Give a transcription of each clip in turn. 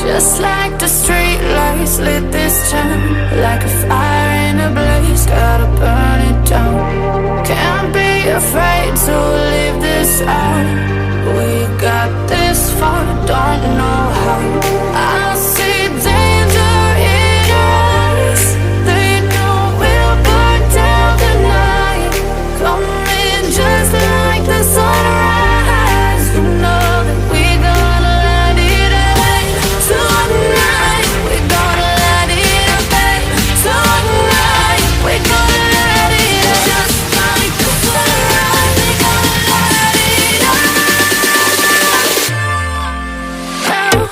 Just like the street lights lit this town, like a fire in a blaze, gotta burn it down. Can't be afraid to leave this out. We got this far, don't know how. I see danger in your eyes. They know we'll burn down the night. Coming just like the sunrise. You know that we're gonna light it up tonight. We're gonna light it up tonight. We're gonna light it up just like the sunrise. We're gonna light it up now.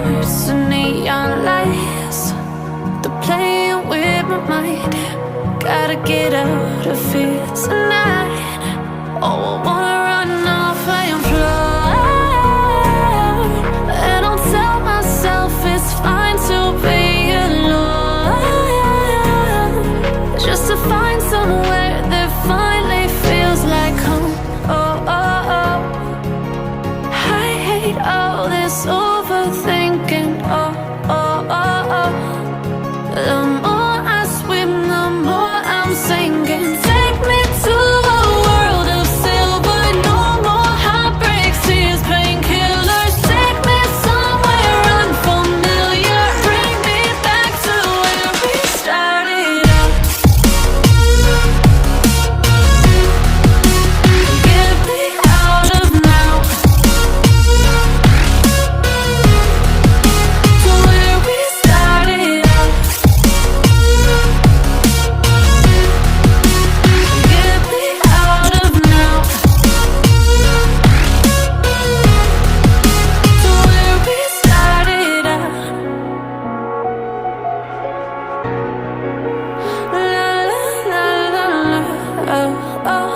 hearts and neon lights. They're playing with my mind. Gotta get out of here tonight. Oh, I wanna run off and fly. And I'll tell myself it's fine to be alone, just to find somewhere that finally feels like home. Oh, oh, oh. I hate all this overthinking. Oh, oh, oh, oh. The more I swim, the more I'm sinking. Take me to a world of silver. No more heartbreaks, tears, painkillers. Take me somewhere unfamiliar. Bring me back to where we started out. Get me out of now, to where we started out. Get me out of now, to where we started out. La la la la la, oh, oh.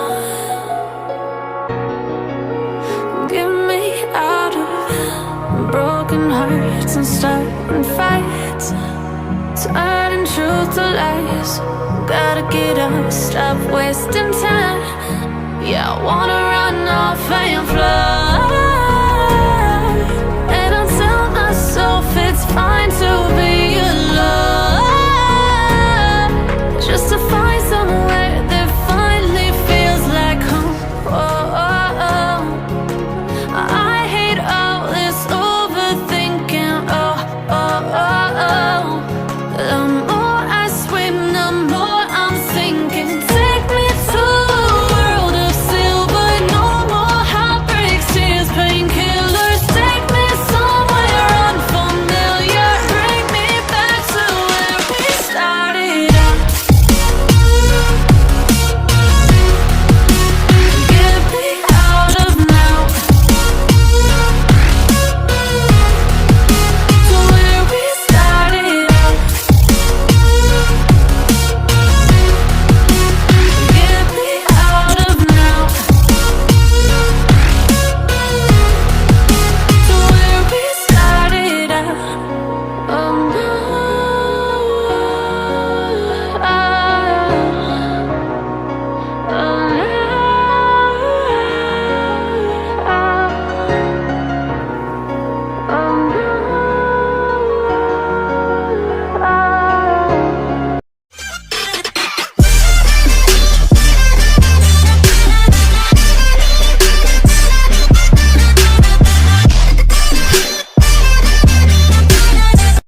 Get me out of broken hearts and starting fights, turning truth to lies. Gotta get up, stop wasting time. Yeah, I wanna run off and fly.